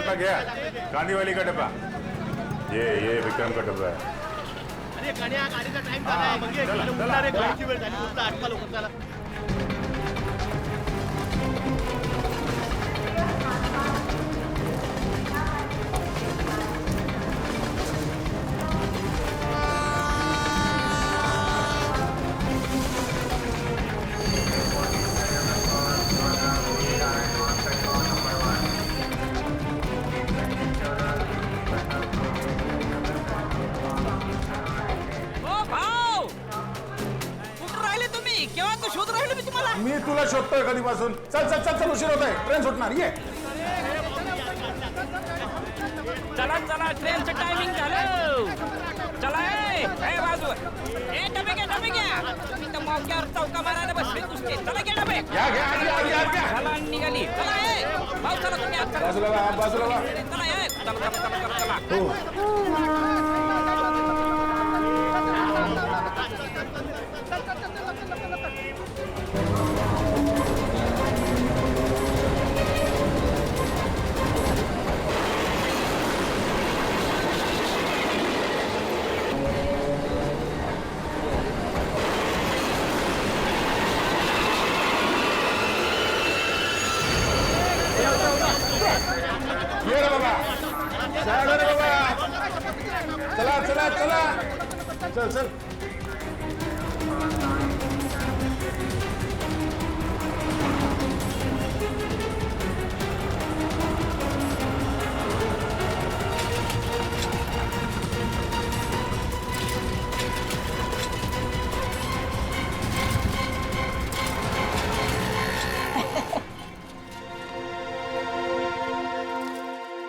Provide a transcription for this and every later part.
डब्बा गया, गांधी का डब्बा, ये विक्रम का डब्बा है। अरे गाड्या गाडीचा टाइम झालाय, म्हणजे उठणार आहे, गाडीची वेळ झाली, उठला अटका लवकर चला. मी तुला शोधतोय कधीपासून. चल चल चल चल, उशीर होतोय, ट्रेन सुटणार. ये चला चला, ट्रेनचं टायमिंग झालं. चला ए बाजू, ए डबे घ्या. तुम्ही तर मौक्यावर चौका मारायला बसले नुसते. चला घ्या डबे. चला निघाली. चला ए भाऊ, चला तुम्ही आत चला. बाजूला चला ए, चला. ये रे बाबा, चला. चल.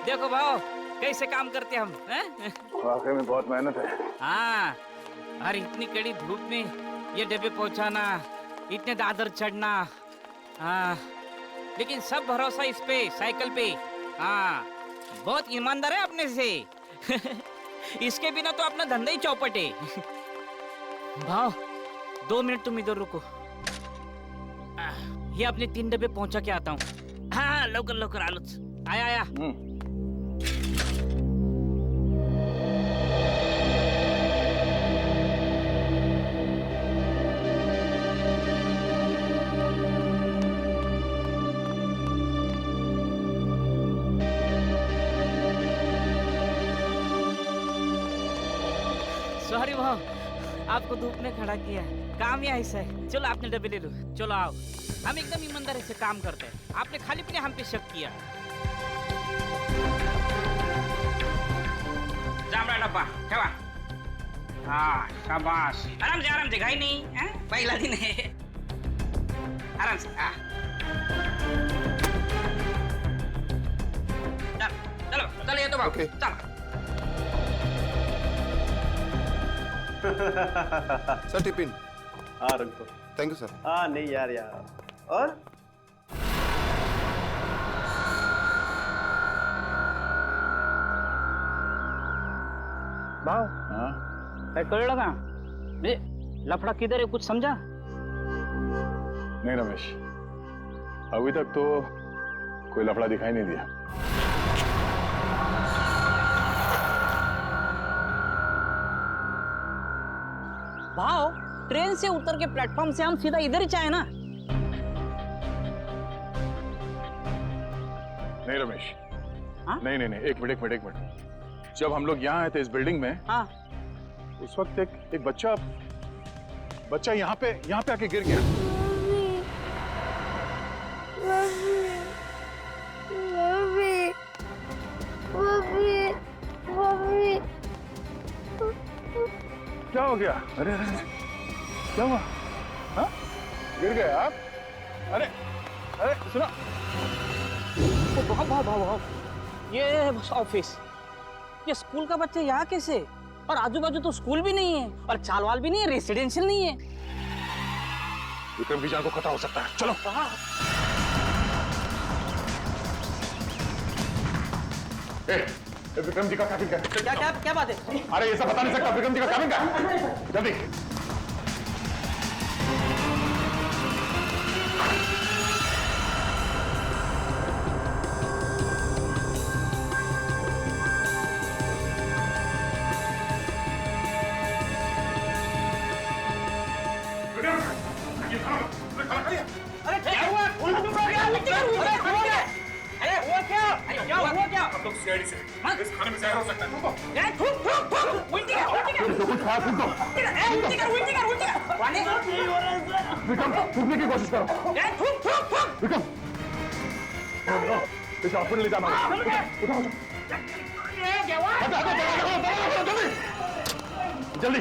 देखो भाव, कैसे काम करते हम हैं? वाकई में बहुत मेहनत है. हाँ, और इतनी कड़ी धूप में ये डब्बे पहुंचाना, इतने दादर चढ़ना. हाँ, लेकिन सब भरोसा इस पे, साइकिल पे. हाँ, बहुत ईमानदार है अपने से. इसके बिना तो अपना धंधा ही चौपट है. भाव, 2 मिनट तुम इधर रुको. ये अपने 3 डब्बे पहुंचा के आता हूँ. हाँ, लवकर आलोच. आया. सॉरी भाव, आपको धूप में खड़ा किया. काम ही ऐसा है. चलो आपने डब्बे ले लो. चलो आओ, हम एकदम ईमानदारी से काम करते हैं. आपने खाली पीने हम पे शक किया. जांभळा डब्बा ठेवा. हाँ, शाबाश. आराम से घाई नहीं है. पहला दिन है. आराम से. चलो ये तो बाबू. चलो. Sir tiffin. हाँ रख दो. Thank you sir. हाँ नहीं यार. और भाव, काय कळलं का? लफड़ा किधर है, कुछ समझा? नहीं रमेश, अभी तक तो कोई लफड़ा दिखाई नहीं दिया. भाव, ट्रेन से उतर के प्लेटफॉर्म से हम सीधा इधर ही चाहे ना. नहीं रमेश. हाँ? नहीं, एक मिनट. जब हम लोग यहाँ आए थे इस बिल्डिंग में, हाँ, उस वक्त एक बच्चा यहाँ पे आके गिर गया. क्या हो गया? अरे क्या हुआ? हाँ? गिर गए आप? अरे सुना. भाव, ये ऑफिस, ये स्कूल का बच्चा यहाँ कैसे? और आजू बाजू तो स्कूल भी नहीं है, और चालवाल भी नहीं है, रेसिडेंशियल नहीं है. विक्रम की जान को खतरा हो सकता है. चलो. विक्रम जी का कैबिन का. क्या बात है? अरे ये सब बता नहीं सकता. विक्रम जी का कैबिन का, जल्दी. सीआईडी से इस खाने में जहर हो सकता है। रुको। विक्रम थूकने की कोशिश करो। विक्रम इसे हॉस्पिटल ले जाना होगा। जल्दी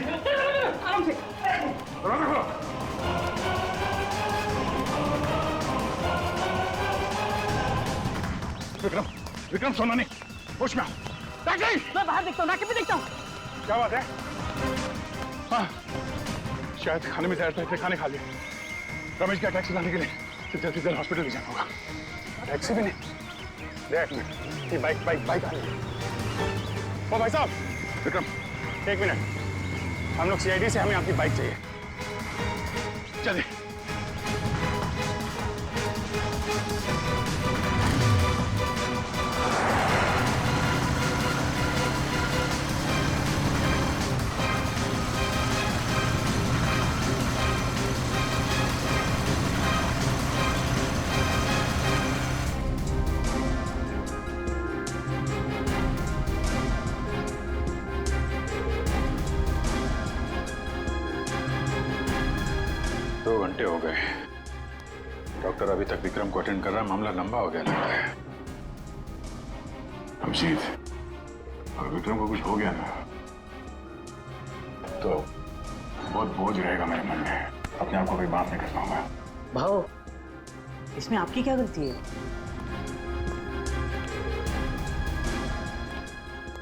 विक्रम विक्रम सोना नहीं होश में आओ। मैं बाहर देखता हूँ, नाके पे देखता हूँ। क्या बात है? हाँ शायद खाने में जहर था इसलिए खाने खा लिया। रमेश का टैक्सी लाने के लिए जल्दी जल्दी हॉस्पिटल ले जाना होगा। टैक्सी भी नहीं, देख ये बाइक बाइक बाइक आ रही है। ओ भाई साहब विक्रम एक मिनट, हम लोग सीआईडी से, हमें आपकी बाइक चाहिए। चलिए हो गए। डॉक्टर अभी तक विक्रम को अटेंड कर रहा है, मामला लंबा हो गया लग रहा है। अभिजीत अगर विक्रम को कुछ हो गया ना तो बहुत बोझ रहेगा मेरे मन में, अपने आप को भी माफ नहीं कर पाऊंगा। भाव इसमें आपकी क्या गलती है?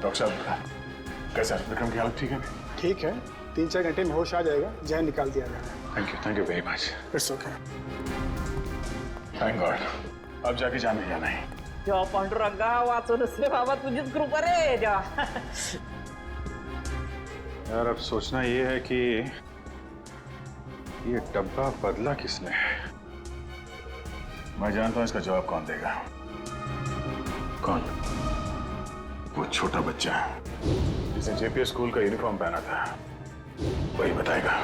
डॉक्टर साहब कैसा है? विक्रम की हालत ठीक है? ठीक है, 3-4 घंटे में होश आ जाएगा, जहर निकाल दिया जाएगा। Thank you very much. It's okay. Thank God, अब जाके जाने जाना है। जेव्हा पांडुरंगा वाचून रे बाबा, तुझीच कृपा रे जेव्हा। यार अब सोचना ये है कि ये डब्बा बदला किसने? मैं जानता हूं इसका जवाब कौन देगा। कौन? वो छोटा बच्चा जिसने जेपीएस स्कूल का यूनिफॉर्म पहना था, वही बताएगा।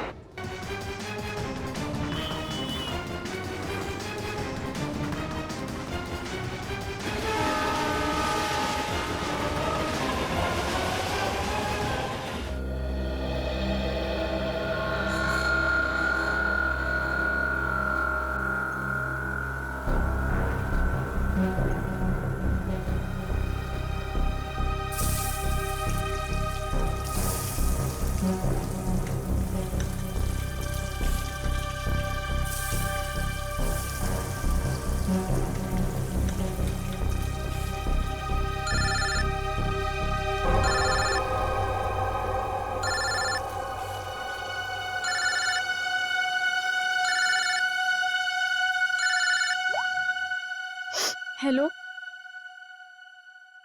हेलो,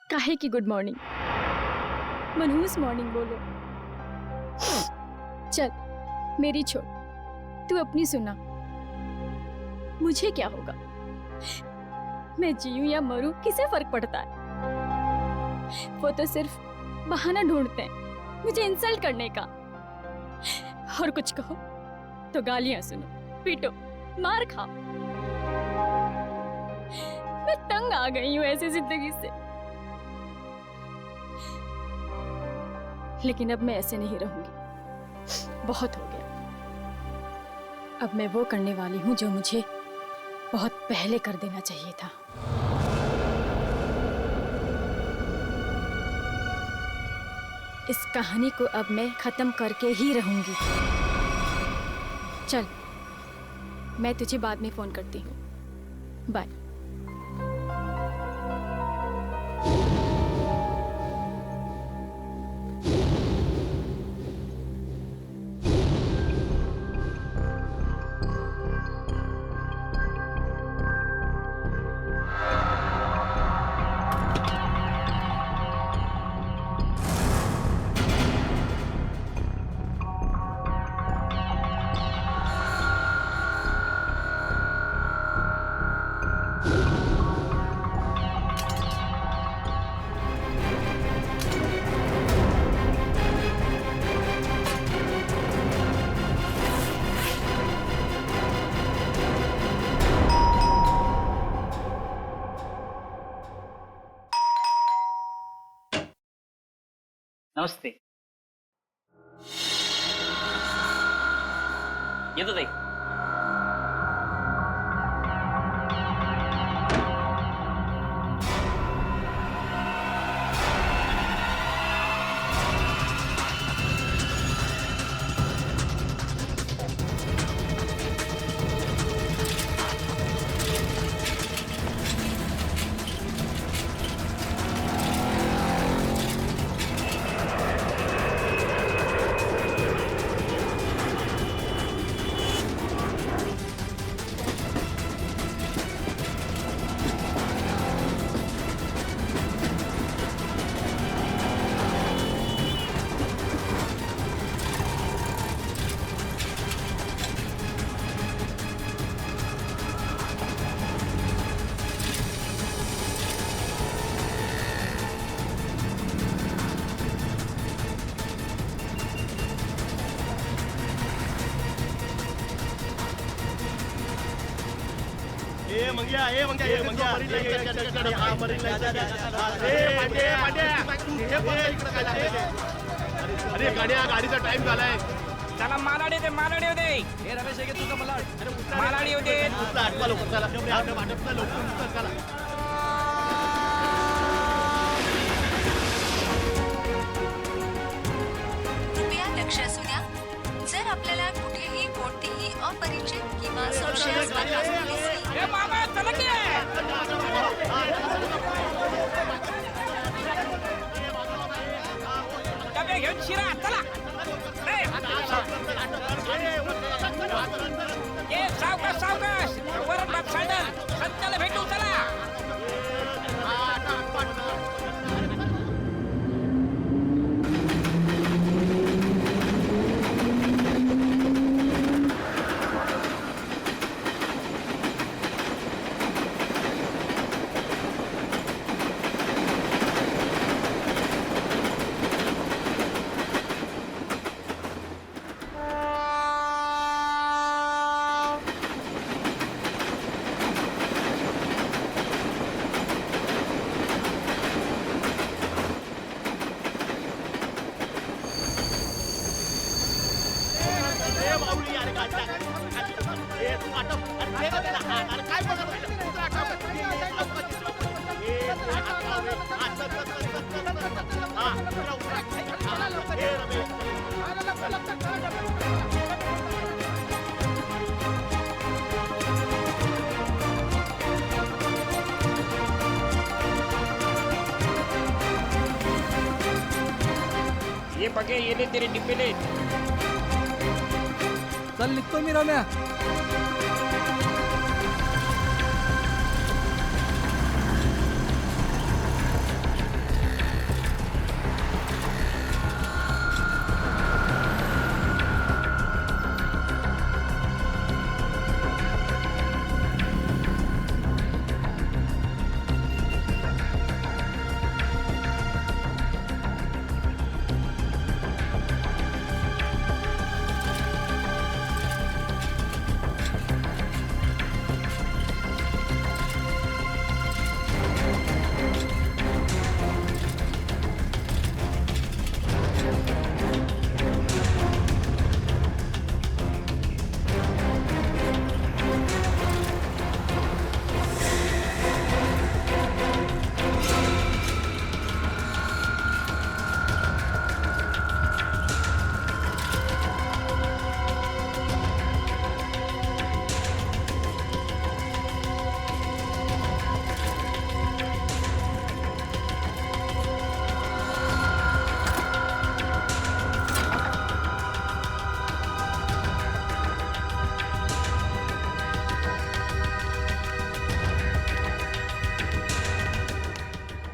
काहे की गुड मॉर्निंग? मनहूस मॉर्निंग बोलो। चल मेरी छोड़, तू अपनी सुना। मुझे क्या होगा, मैं जीऊं या मरूं किसे फर्क पड़ता है? वो तो सिर्फ बहाना ढूंढते हैं मुझे इंसल्ट करने का। और कुछ कहो तो गालियां सुनो, पीटो, मार खाओ। मैं तंग आ गई हूं ऐसी जिंदगी से। लेकिन अब मैं ऐसे नहीं रहूंगी, बहुत हो गया। अब मैं वो करने वाली हूं जो मुझे बहुत पहले कर देना चाहिए था। इस कहानी को अब मैं खत्म करके ही रहूंगी। चल, मैं तुझे बाद में फोन करती हूँ। बाय। नमस्ते. येतो ताई. ए मंग्या हा मरीनला अरे गाड्या गाडीचा टाइम झालाय. चला मालाडी दे हे रमेश हे तुझं मला मालाडी होते. आठवा लवकर चला लवकर चला. कृपया लक्ष असू द्या. जर आपल्याला कुठेही कोणतीही अपरिचित किंवा संशयास्पद वस्तू दिसली ए मामा चला की. डबे घेऊन शिरा चला. ए सावकाश वरच बाप सायडर संताला भेटू चला. ये बघे ये ले तेरे डिब्बे ले. चल निघतो मी रम्या.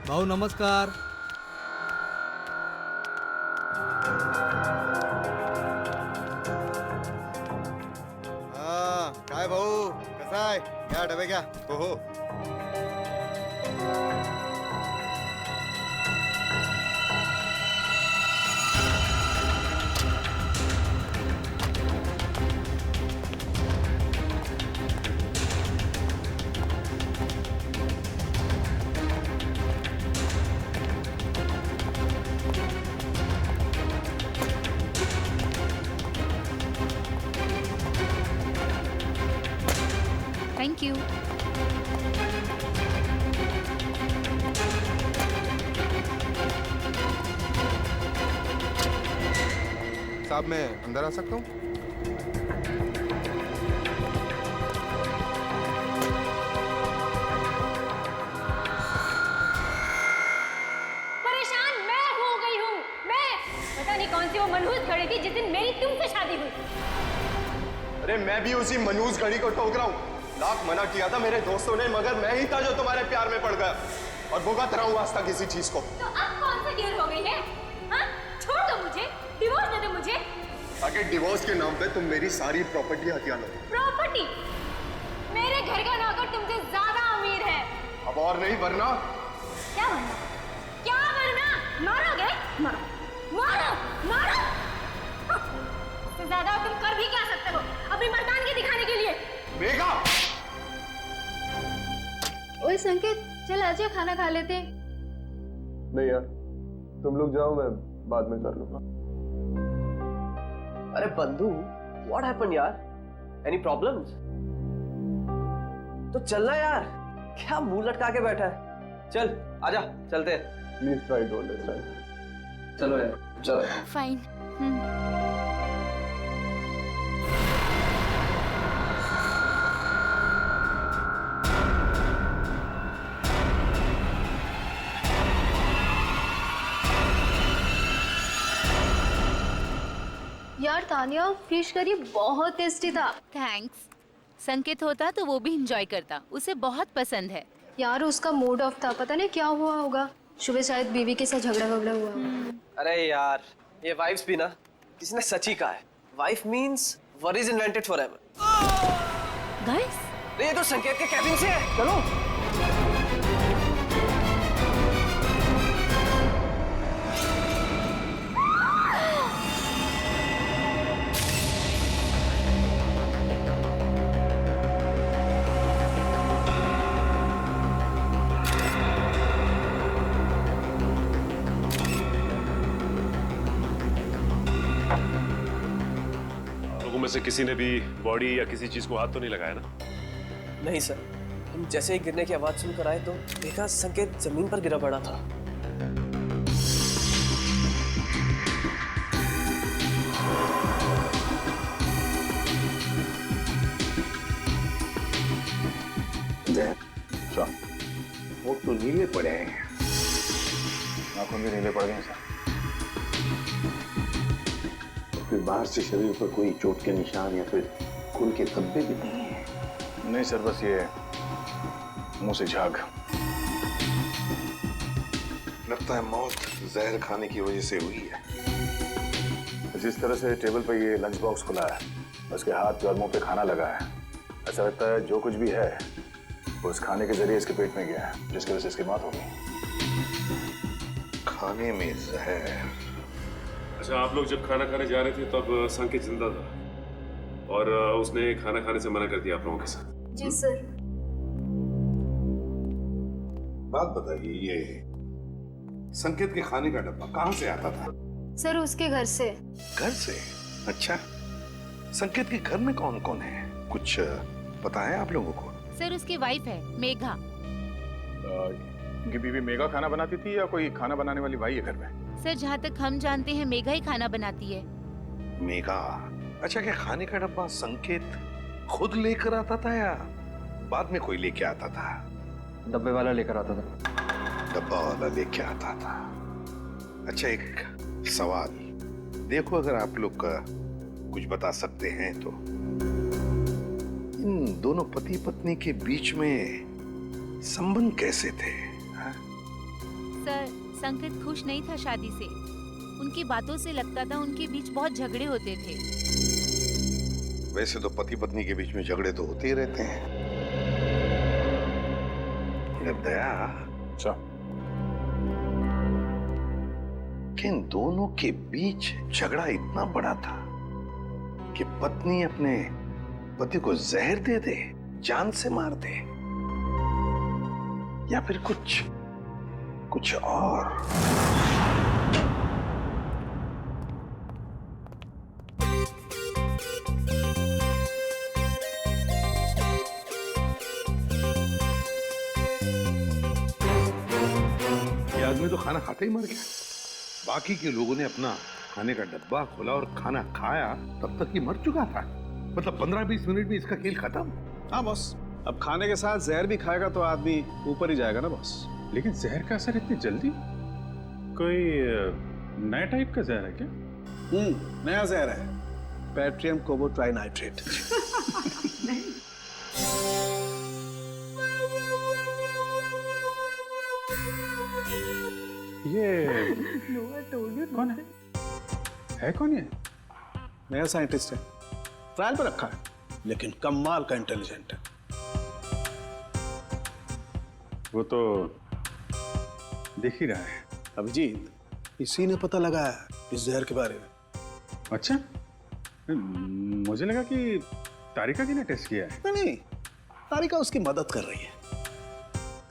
भाऊ नमस्कार. काय भाऊ कसा आहे? घ्या डबे घ्या. हो. Thank you. साहब मैं अंदर आ सकता हूँ? परेशान मैं हो गई हूँ। मैं पता नहीं कौन सी वो मनहूस घड़ी थी जिस दिन मेरी तुमसे शादी हुई। अरे मैं भी उसी मनूस घड़ी को ठोक रहा हूँ। लाख मना किया था मेरे दोस्तों ने, मगर मैं ही था जो तुम्हारे प्यार में पड़ गया और भुगत रहा हूँ आज तक किसी चीज को। तो अब कौन सी देर हो गई है? हाँ? छोड़ दो मुझे, डिवोर्स दे दो मुझे। ताकि डिवोर्स के नाम पे तुम मेरी सारी प्रॉपर्टी हथिया लो। प्रॉपर्टी? मेरे घर का नौकर तुमसे ज्यादा अमीर है। अब और नहीं वरना। क्या वरना? क्या वरना? मारोगे? मारो, मारो, मारो। इससे ज्यादा तुम कर भी क्या सकते हो अपनी मर्दानगी दिखाने के लिए? मेघा! ओए संकेत, चल आजा खाना खा लेते। नहीं यार, तुम लोग जाओ, मैं बाद में कर लूंगा। अरे बंधु, व्हाट हैपेंड यार? Any problems? तो चलना यार, क्या मुंह लटका के बैठा है? चल आजा, चलते हैं। Please try to understand. चलो यार, चलो। फाइन। यार तानिया, फिश करी बहुत टेस्टी था। थैंक्स। संकेत होता तो वो भी एंजॉय करता, उसे बहुत पसंद है। यार उसका मूड ऑफ था, पता नहीं क्या हुआ होगा। सुबह शायद बीवी के साथ झगड़ा वगड़ा हुआ। अरे यार, ये वाइफ्स भी ना, किसी ने सच ही कहा है, wife means worries invented forever. Guys, ये तो संकेत के कैबिन से है, चलो। में से किसी ने भी बॉडी या किसी चीज को हाथ तो नहीं लगाया ना? नहीं सर, हम जैसे ही गिरने की आवाज सुनकर आए तो देखा संकेत जमीन पर गिरा पड़ा था। वो तो नीले पड़े हैं, आंखों भी नीले पड़ गए सर। फिर बाहर से शरीर पर कोई चोट के निशान या फिर खून के धब्बे भी नहीं है? नहीं सर, बस ये मुंह से झाग। लगता है मौत जहर खाने की वजह से हुई है। जिस तरह से टेबल पर ये लंच बॉक्स खुला है, उसके हाथ और मुंह पे खाना लगा है, ऐसा लगता है जो कुछ भी है वो इस खाने के जरिए इसके पेट में गया है, जिसकी वजह से इसकी मौत हो गई। खाने में जहर? अच्छा, आप लोग जब खाना खाने जा रहे थे तब संकेत जिंदा था और उसने खाना खाने से मना कर दिया आप लोगों के साथ? जी सर। बात बताइए, ये संकेत के खाने का डब्बा कहाँ से आता था? सर उसके घर से। घर से? अच्छा, संकेत के घर में कौन कौन है, कुछ पता है आप लोगों को? सर उसकी वाइफ है मेघा। उनकी बीवी मेघा खाना बनाती थी या कोई खाना बनाने वाली भाई है घर में? सर जहाँ तक हम जानते हैं मेघा ही खाना बनाती है। मेघा? अच्छा, क्या खाने का डब्बा संकेत खुद लेकर आता था या बाद में कोई लेके आता था? डब्बे वाला लेकर आता था। डब्बा वाला लेके आता था। अच्छा, एक सवाल, देखो अगर आप लोग कुछ बता सकते हैं तो, इन दोनों पति पत्नी के बीच में संबंध कैसे थे? सर संकेत खुश नहीं था शादी से, उनकी बातों से लगता था उनके बीच बहुत झगड़े होते थे। वैसे तो पति पत्नी के बीच में झगड़े तो होते ही रहते हैं। दया, कि इन दोनों के बीच झगड़ा इतना बड़ा था कि पत्नी अपने पति को जहर दे दे, जान से मार दे, या फिर कुछ और? खाना खाते ही मर गया। बाकी के लोगों ने अपना खाने का डब्बा खोला और खाना खाया, तब तक ये मर चुका था। मतलब 15-20 मिनट में इसका खेल खत्म। हाँ बॉस, अब खाने के साथ जहर भी खाएगा तो आदमी ऊपर ही जाएगा ना बॉस। लेकिन जहर का असर इतनी जल्दी? कोई नया टाइप का जहर है क्या? नया जहर है, पैट्रियम कोबोट्राइनाइट्रेट। ये कौन है कौन ये? नया साइंटिस्ट है, ट्रायल पर रखा है, लेकिन कमाल का इंटेलिजेंट है। वो तो दिख ही रहा है। अभिजीत, इसी ने पता लगाया इस जहर के बारे में। अच्छा, मुझे लगा कि तारिका जी ने टेस्ट किया है। नहीं, तारिका उसकी मदद कर रही है।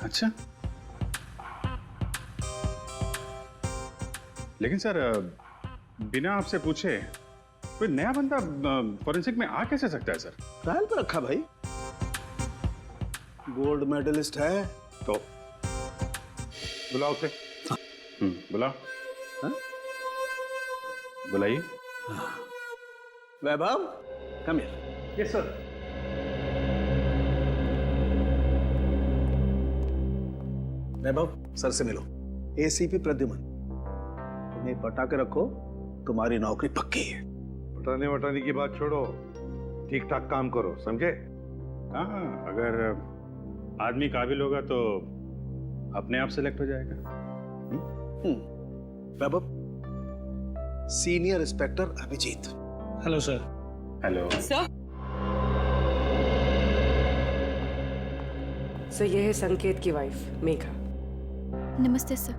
अच्छा, लेकिन सर बिना आपसे पूछे कोई नया बंदा फॉरेंसिक में आ कैसे सकता है सर? ट्रायल पर रखा भाई, गोल्ड मेडलिस्ट है तो। बुलाओ उसे। बुलाओ। बुलाइए। Vaibhav, come here. Yes sir. Vaibhav, sir से मिलो। एसीपी प्रद्युमन, तुम्हें पटा के रखो, तुम्हारी नौकरी पक्की है। पटाने वटाने की बात छोड़ो, ठीक ठाक काम करो, समझे? हाँ, अगर आदमी काबिल होगा तो अपने आप सेलेक्ट हो जाएगा। Vaibhav, senior inspector Abhijit. Hello sir. Hello sir. Sir, ये है संकेत की वाइफ मेघा। नमस्ते सर।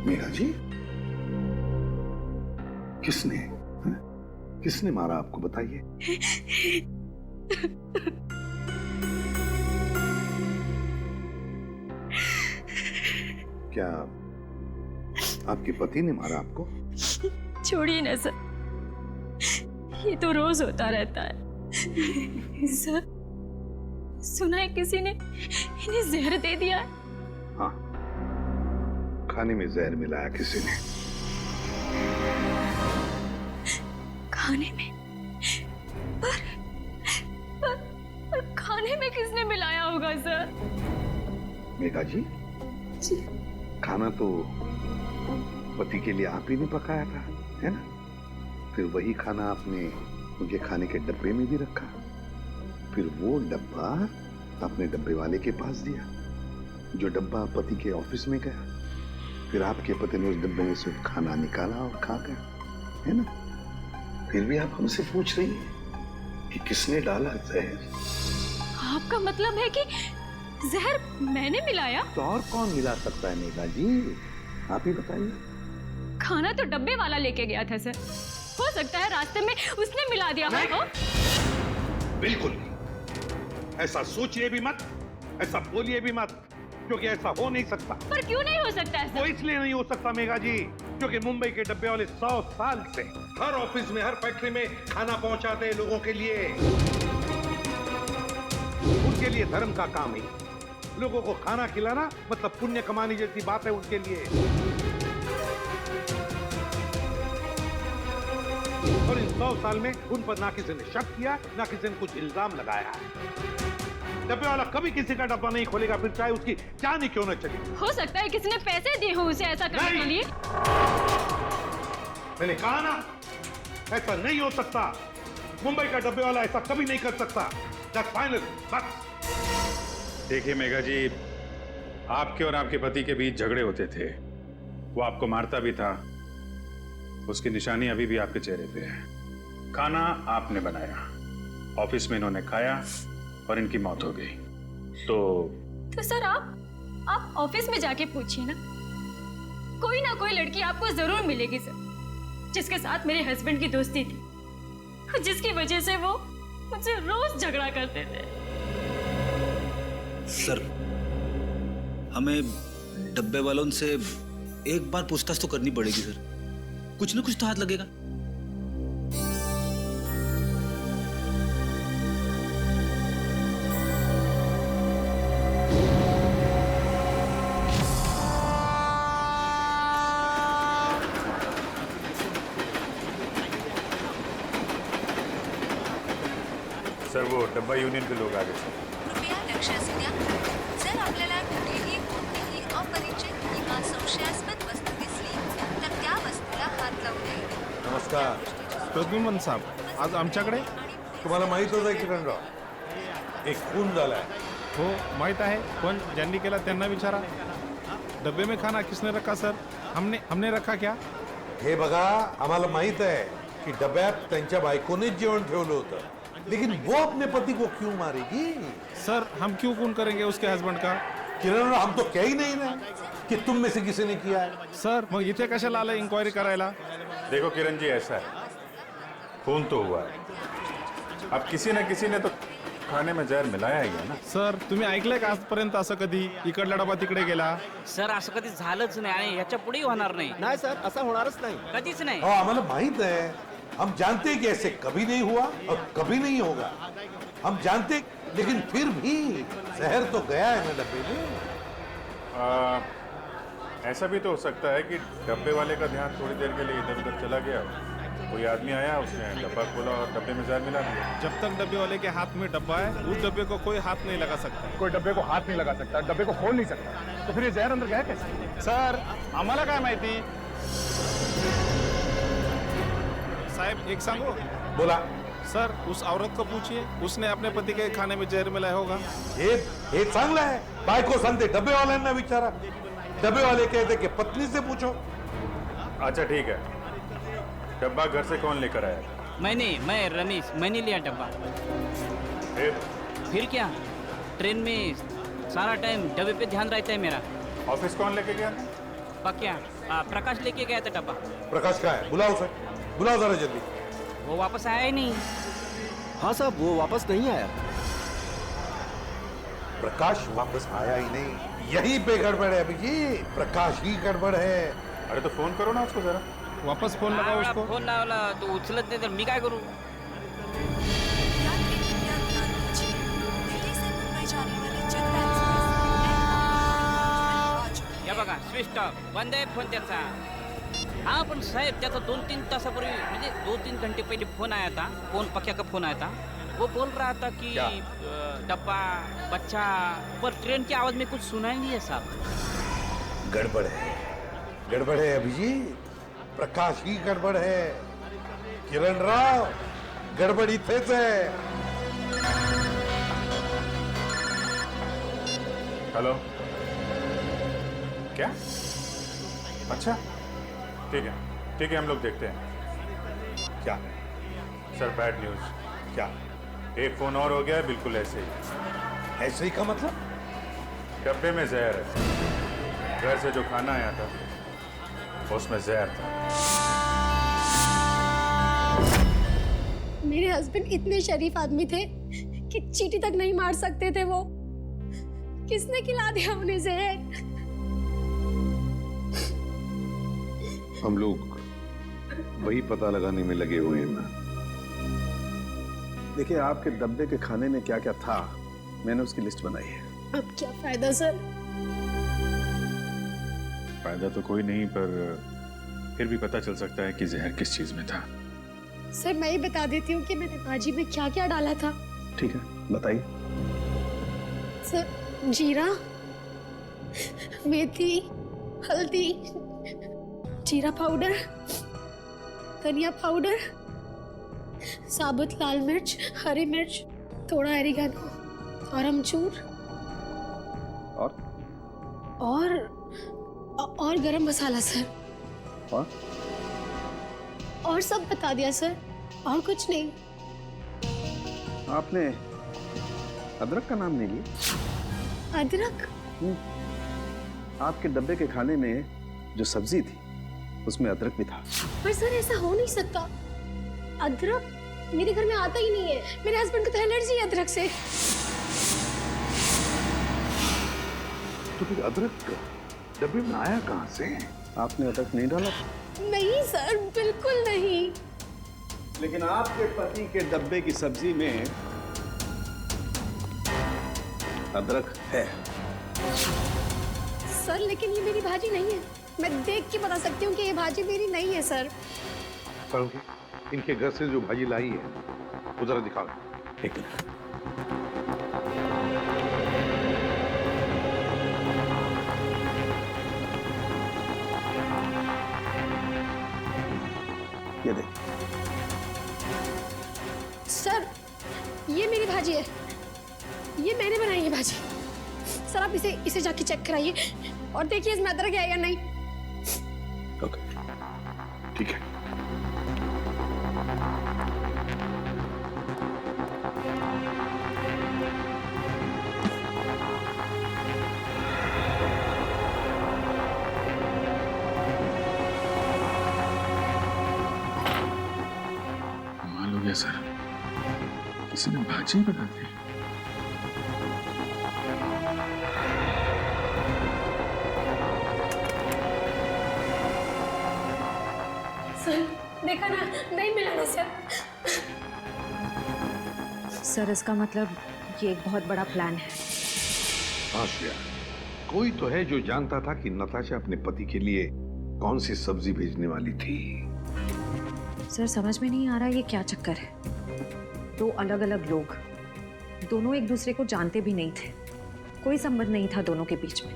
मेघा जी, किसने मारा आपको, बताइए। क्या आपके पति ने मारा आपको? छोड़िए ना सर, ये तो रोज होता रहता है। सर, सुना है किसी ने इन्हें जहर दे दिया है। हाँ, खाने में जहर मिलाया किसी ने। खाने में? पर खाने में किसने मिलाया होगा सर? मेघा जी, खाना तो पति के लिए आप ही ने पकाया था, है ना? फिर वही खाना आपने उनके खाने के डब्बे में भी रखा, फिर वो डब्बा आपने डब्बे वाले के पास दिया, जो डब्बा पति के ऑफिस में गया, फिर आपके पति ने उस डब्बे में से खाना निकाला और खा गया, है ना? फिर भी आप हमसे पूछ रही हैं कि किसने डाला जहर? आपका मतलब है कि जहर मैंने मिलाया? तो और कौन मिला सकता है मेघा जी, आप ही बताइए। खाना तो डब्बे वाला लेके गया था सर, हो सकता है रास्ते में उसने मिला दिया हो। बिल्कुल नहीं, ऐसा सोचिए भी मत, ऐसा बोलिए भी मत, क्योंकि ऐसा हो नहीं सकता। पर क्यों नहीं हो सकता है सर? वो इसलिए नहीं हो सकता मेघा जी, क्योंकि मुंबई के डब्बे वाले 100 साल से हर ऑफिस में, हर फैक्ट्री में खाना पहुंचाते हैं लोगों के लिए। उनके लिए धर्म का काम ही, लोगों को खाना खिलाना मतलब पुण्य कमाने जैसी बात है उनके लिए। और इन 100 साल में उन पर ना किसी ने शक किया, ना किसी ने कुछ इल्जाम लगाया है। डब्बे वाला कभी किसी का डब्बा नहीं खोलेगा, फिर चाहे उसकी जान ही क्यों न चली। हो सकता है किसी ने पैसे दिए हो उसे ऐसा करने के लिए। मैंने कहा ना, ऐसा नहीं हो सकता। मुंबई का डब्बे वाला ऐसा कभी नहीं कर सकता। That's final, बस। देखिए मेघा जी, आपके और आपके पति के बीच झगड़े होते थे, वो आपको मारता भी था, उसकी निशानी अभी भी आपके चेहरे पे है। खाना आपने बनाया, ऑफिस में इन्होंने खाया और इनकी मौत हो गई। तो सर आप ऑफिस में जाके पूछिए ना कोई लड़की आपको जरूर मिलेगी सर, जिसके साथ मेरे हस्बैंड की दोस्ती थी, जिसकी वजह से वो मुझसे रोज झगड़ा करते थे। सर, हमें डब्बे वालों से एक बार पूछताछ तो करनी पड़ेगी सर, कुछ ना कुछ तो हाथ लगेगा। सर वो डब्बा यूनियन के लोग आ गए सर। कृपया लक्ष असू द्या. जर आपल्याला कुठेही कोणतीही अपरिचित किंवा संशयास्पद वस्तू दिसली तर त्या वस्तूला हात लावू नये. नमस्कार प्रद्युमन साहेब, आज आमच्याकडे तुम्हाला माहितच आहे किरणराव, एक खून झालाय. हो माहित आहे, पण ज्यांनी केला त्यांना विचारा. डब्बे में खाना किसने रखा सर? हमने रखा क्या? हे बघा, आम्हाला माहित आहे की डब्यात त्यांच्या बायकोनेच जेवण ठेवलं होतं, लेकिन वो अपने पति को क्यों मारेगी? सर हम क्यों खून करेंगे उसके हस्बैंड का? किरण, हम तो कह ही नहीं रहे कि तुम में से किसी ने किया है. सर मग इथे कशाला आलं इन्क्वायरी करायला? देखो किरण जी, ऐसा है, खून तो हुआ है, अब किसी न किसी ने तो खाने में जहर मिलाया ही है ना. सर तुम्ही ऐकलंय का आजपर्यंत असं कधी इकडला डबा तिकडे गेला? सर असं कधी झालंच नाही आणि ह्याच्या पुढेही होणार नाही. नाही सर, असं होणारच नाही. कधीच नाही. और हमारा माहित है, हम जानते हैं कि ऐसे कभी नहीं हुआ और कभी नहीं होगा. हम जानते, लेकिन फिर भी जहर तो गया है ना डब्बे में. ऐसा भी तो हो सकता है कि डब्बे वाले का ध्यान थोड़ी देर के लिए इधर उधर चला गया, कोई आदमी आया, उसने डब्बा खोला और डब्बे में जहर मिला दिया. जब तक डब्बे वाले के हाथ में डब्बा है, उस डब्बे को कोई हाथ नहीं लगा सकता. कोई डब्बे को हाथ नहीं लगा सकता, डब्बे को खोल नहीं सकता, तो फिर ये जहर अंदर गया कैसे? सर आम्हाला काय माहिती. साहब एक सांगो. बोला. सर उस औरत को पूछिए, उसने अपने पति के खाने में जहर मिलाया होगा. हे चांगलं आहे. बायको सांगते डब्बे वाल्यांना विचारा, डब्बे वाले कहते कि पत्नी से पूछो. अच्छा ठीक है, डब्बा घर से कौन लेकर आया? मैं रमेश, मैंने लिया डब्बा. फिर क्या, ट्रेन में सारा टाइम डब्बे पे ध्यान रहता है मेरा. ऑफिस कौन लेके गया? पक्या प्रकाश लेके गया था डब्बा. प्रकाश का है? बुलाओ उसे, बुलाओ जरा जल्दी. वो वापस आया ही नहीं. हाँ साहब, वो वापस नहीं आया. प्रकाश वापस आया ही नहीं, यही पे गड़बड़ है अभिजीत. प्रकाश ही गड़बड़ है. अरे तो फोन करो ना उसको जरा. वापस फोन लगाओ उसको. फोन लावला तो उचलत नाही तर मी काय करू? या बघा स्विच ऑफ, बंद आहे फोन त्याचा. हाँ पण साहेब, त्याचा 2-3 तासापूर्वी म्हणजे 2-3 घंटे पहले फोन आया था. पक्या का फोन आया था. वो बोल रहा था कि डब्बा, बच्चा, पर ट्रेन की आवाज में कुछ सुना ही नहीं है साहब. गड़बड़ है, गड़बड़ है अभिजीत. प्रकाश ही गड़बड़ है. किरण राव, गड़बड़ इथेच है. हेलो, क्या? अच्छा ठीक है, हम लोग देखते हैं. क्या सर बैड न्यूज. क्या? एक फोन और हो गया है, बिल्कुल ऐसे ही. ऐसे ही का मतलब? डब्बे में जहर है. घर से जो खाना आया था उसमें जहर था. मेरे हस्बैंड इतने शरीफ आदमी थे कि चींटी तक नहीं मार सकते थे. वो किसने खिला दिया उन्हें जहर? हम लोग वही पता लगाने में लगे हुए हैं ना. देखिए, आपके डब्बे के खाने में क्या क्या था, मैंने उसकी लिस्ट बनाई है. अब क्या फायदा सर? फायदा तो कोई नहीं, पर फिर भी पता चल सकता है कि जहर किस चीज में था. सर मैं ही बता देती हूँ कि मैंने भाजी में क्या क्या डाला था. ठीक है, बताइए. सर जीरा, मेथी, हल्दी, जीरा पाउडर, धनिया पाउडर, साबुत लाल मिर्च, हरी मिर्च, थोड़ा एरिगानो और अमचूर और गरम मसाला सर. और सब बता दिया सर, और कुछ नहीं. आपने अदरक का नाम नहीं लिया? अदरक? आपके डब्बे के खाने में जो सब्जी थी उसमें अदरक भी था. पर सर ऐसा हो नहीं सकता. अदरक मेरे घर में आता ही नहीं है. मेरे हस्बैंड को तो एलर्जी है अदरक से. तो फिर अदरक डब्बे में आया कहाँ से? आपने अदरक नहीं डाला था? नहीं सर, बिल्कुल नहीं. लेकिन आपके पति के डब्बे की सब्जी में अदरक है. सर लेकिन ये मेरी भाजी नहीं है. मैं देख के बता सकती हूँ कि ये भाजी मेरी नहीं है सर. इनके घर से जो भाजी लाई है वो जरा दिखाओ. एक मिनट। ये देख। सर, ये मेरी भाजी है, ये मैंने बनाई है भाजी। सर आप इसे जाके चेक कराइए और देखिए इसमें अदरक है या नहीं। ओके, ठीक है। कमाल हो गया सर, किसी ने भाजी बना दी। सर देखा ना, नहीं मिला ना सर। सर इसका मतलब ये एक बहुत बड़ा प्लान है। हाँ श्रेया, कोई तो है जो जानता था कि नताशा अपने पति के लिए कौन सी सब्जी भेजने वाली थी। सर समझ में नहीं आ रहा ये क्या चक्कर है। दो अलग अलग लोग, दोनों एक दूसरे को जानते भी नहीं थे, कोई संबंध नहीं था दोनों के बीच में,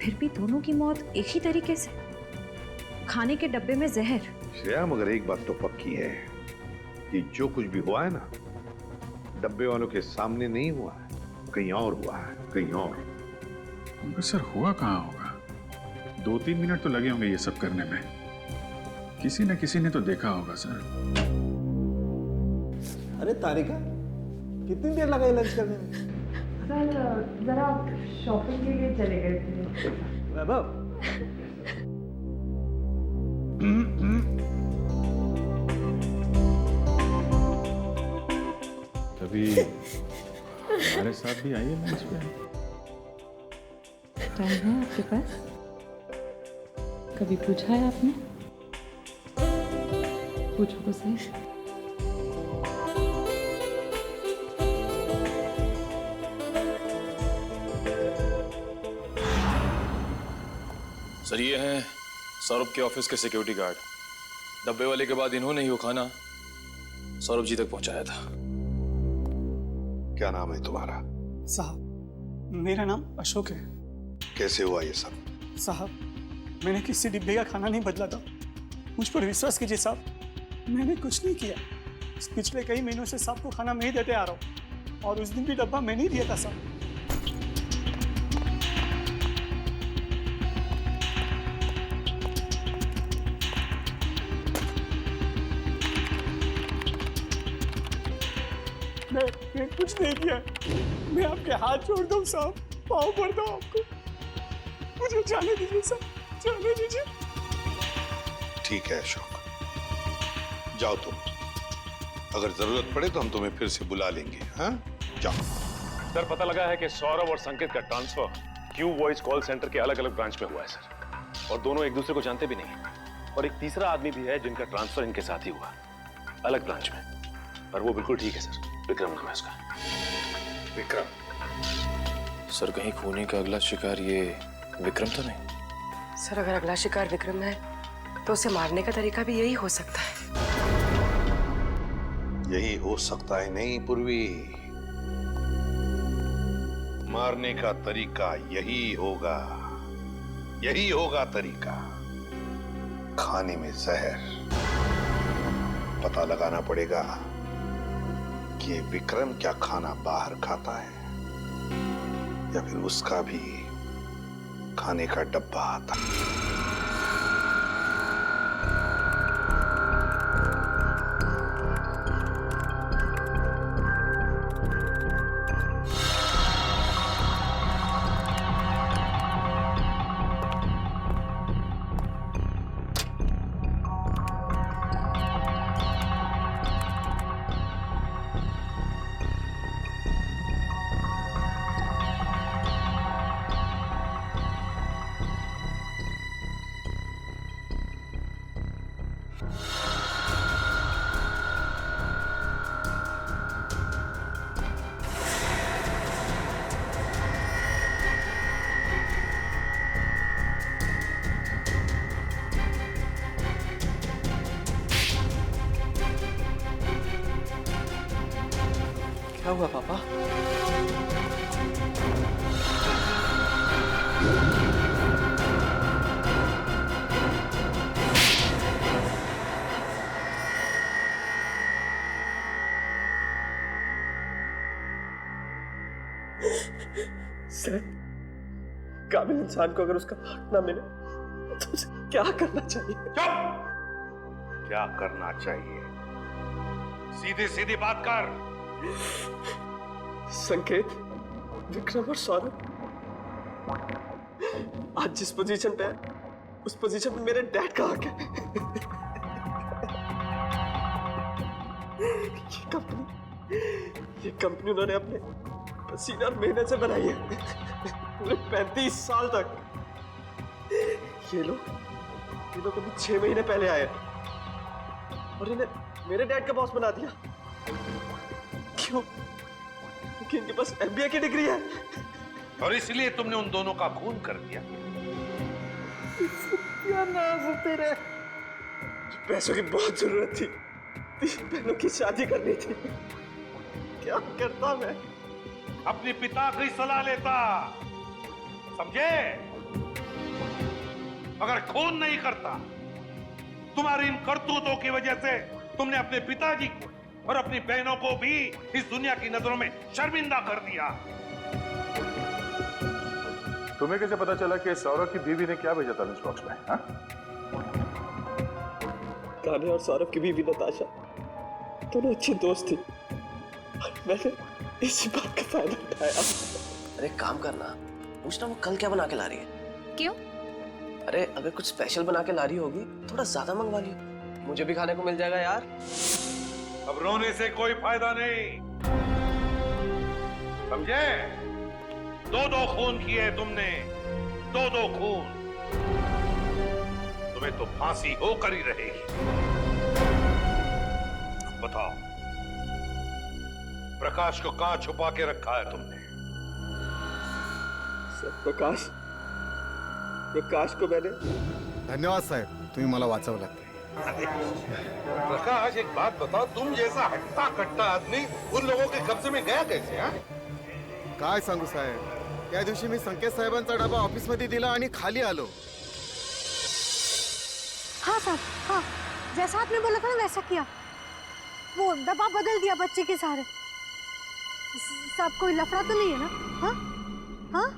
फिर भी दोनों की मौत एक ही तरीके से, खाने के डब्बे में जहर। श्रेया, मगर एक बात तो पक्की है कि जो कुछ भी हुआ है ना, डब्बे वालों के सामने नहीं हुआ है, कहीं और हुआ है, कहीं और। मगर सर हुआ कहाँ होगा? 2-3 मिनट तो लगे होंगे ये सब करने में। किसी न किसी ने तो देखा होगा सर। अरे तारिका, कितनी देर लगाई लंच करने में? सर जरा शॉपिंग के लिए चले गए थे। वैभव, कभी हमारे साथ भी आइए लंच पे। टाइम है आपके पास? कभी पूछा है आपने? पूछो तो सही। सर ये हैं सौरभ के ऑफिस के सिक्योरिटी गार्ड। डब्बे वाले के बाद इन्होंने ही वो खाना सौरभ जी तक पहुंचाया था। क्या नाम है तुम्हारा? साहब मेरा नाम अशोक है। कैसे हुआ ये सब? साहब मैंने किसी डिब्बे का खाना नहीं बदला था, मुझ पर विश्वास कीजिए साहब, मैंने कुछ नहीं किया। पिछले कई महीनों से साहब को खाना मैं ही देते आ रहा हूँ और उस दिन भी डब्बा मैंने ही दिया था साहब। मैं कुछ नहीं किया, मैं आपके हाथ जोड़ दूं साहब, पाँव पड़ता हूं आपको, मुझे जाने दीजिए साहब, जाने दीजिए। ठीक है अशोक, जाओ तुम, अगर जरूरत पड़े तो हम तुम्हें फिर से बुला लेंगे। हाँ जाओ। सर पता लगा है कि सौरभ और संकेत का transfer Q voice call centre के अलग अलग ब्रांच में हुआ है सर, और दोनों एक दूसरे को जानते भी नहीं। और एक तीसरा आदमी भी है जिनका ट्रांसफर इनके साथ ही हुआ, अलग ब्रांच में, पर वो बिल्कुल ठीक है सर, विक्रम नाम है उसका। विक्रम? सर कहीं खूनी का अगला शिकार ये विक्रम तो नहीं? सर अगर अगला शिकार विक्रम है तो उसे मारने का तरीका भी यही हो सकता है। यही हो सकता है नहीं पूर्वी, मारने का तरीका यही होगा, यही होगा तरीका। खाने में जहर, पता लगाना पड़ेगा कि ये विक्रम क्या खाना बाहर खाता है या फिर उसका भी खाने का डब्बा आता है। हुआ पापा? सर, काबिल इंसान को अगर उसका हक ना मिले तो उसे क्या करना चाहिए? चुप! क्या करना चाहिए? सीधी सीधी बात कर। संकेत, विक्रम और सौरभ आज जिस पोजीशन पे है उस पोजीशन पे मेरे डैड का हक है। ये कंपनी उन्होंने अपने पसीने और मेहनत से बनाई है पूरे 35 साल तक। ये लोग अभी 6 महीने पहले आए और इन्हें मेरे डैड का बॉस बना दिया। क्यों? क्योंकि इनके पास MBA की डिग्री है और इसलिए तुमने उन दोनों का खून कर दिया। क्या नाज तेरे। पैसों की बहुत जरूरत थी, 3 बहनों की शादी करनी थी। क्या करता मैं? अपने पिता की सलाह लेता, समझे? अगर खून नहीं करता, तुम्हारी इन करतूतों की वजह से तुमने अपने पिताजी को और अपनी बहनों को भी इस दुनिया की नजरों में शर्मिंदा कर दिया। तुम्हें कैसे पता चला कि सौरभ की बीवी ने क्या भेजा था लंच बॉक्स में? हाँ? कान्हे और सौरभ की बीवी नताशा दोनों अच्छी दोस्त थी। मैंने इसी बात का फायदा उठाया। अरे काम करना, पूछना वो कल क्या बना के ला रही है? क्यों? अरे अगर कुछ स्पेशल बना के ला रही होगी थोड़ा ज्यादा मंगवा लियो, मुझे भी खाने को मिल जाएगा यार। अब रोने से कोई फायदा नहीं, समझे? 2-2 खून किए तुमने, 2-2 खून। तुम्हें तो फांसी होकर ही रहेगी। बताओ, प्रकाश को कहां छुपा के रखा है तुमने? सर, प्रकाश को मैंने। धन्यवाद साहेब, तुम्ही मला वाचवलात। प्रकाश, एक बात बताओ, तुम जैसा हट्टा कट्टा आदमी उन लोगों के कब्जे में गया कैसे? हाँ? काय सांगू साहेब, त्या दिवशी मी संकेत साहेबांचा डबा ऑफिस मध्ये दिला आणि खाली आलो। हाँ साहब, हाँ, जैसा आपने बोला था ना वैसा किया। वो डब्बा बदल दिया बच्चे के सहारे। साहब, कोई लफड़ा तो नहीं है ना? हाँ हाँ।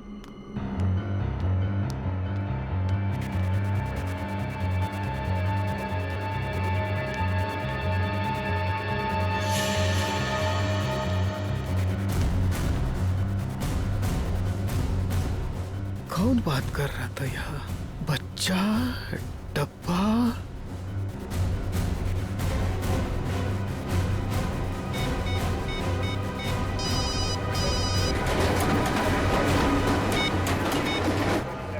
कौन बात कर रहा था यहाँ? बच्चा, डब्बा।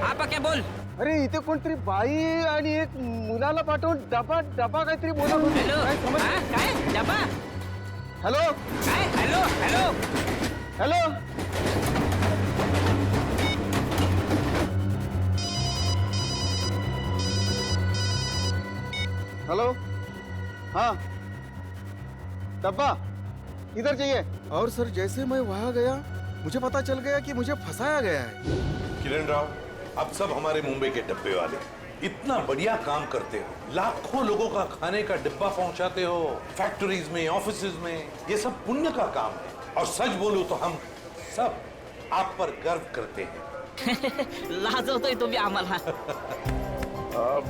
आपा क्या बोल? अरे इथे कोणतरी बाई आणि एक मुलाला पाठवून डबा डबा काहीतरी बोलत होते. काय समज? काय डबा? हॅलो काय? Hello hello hello. हेलो, हाँ, डब्बा किधर चाहिए? और सर जैसे मैं वहां गया मुझे पता चल गया कि मुझे फंसाया गया है। किरण राव, अब सब हमारे मुंबई के डब्बे वाले इतना बढ़िया काम करते हो, लाखों लोगों का खाने का डिब्बा पहुंचाते हो, फैक्ट्रीज में, ऑफिसेज में, ये सब पुण्य का काम है। और सच बोलूं तो हम सब आप पर गर्व करते हैं। लाजवतोय तुम्ही आम्हाला।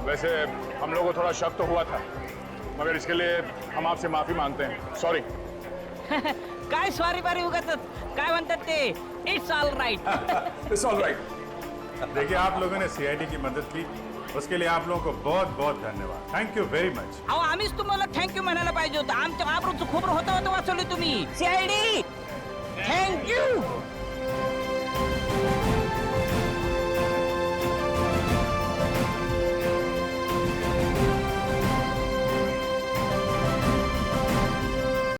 वैसे हम लोगों को थोड़ा शक तो हुआ था, मगर इसके लिए हम आपसे माफी मांगते हैं। सॉरी। काय सॉरी बारी उगाचच काय म्हणतात ते, it's all right. It's all right. देखिए, आप लोगों ने सीआईडी की मदद की, उसके लिए आप लोगों को बहुत बहुत धन्यवाद। Thank you very much. अहो, आम्हीच तुम्हाला थँक्यू म्हणायला पाहिजे होतं। आमच्या आबरूचं खोबरं होतं वाचवलं तुम्ही। CID thank you.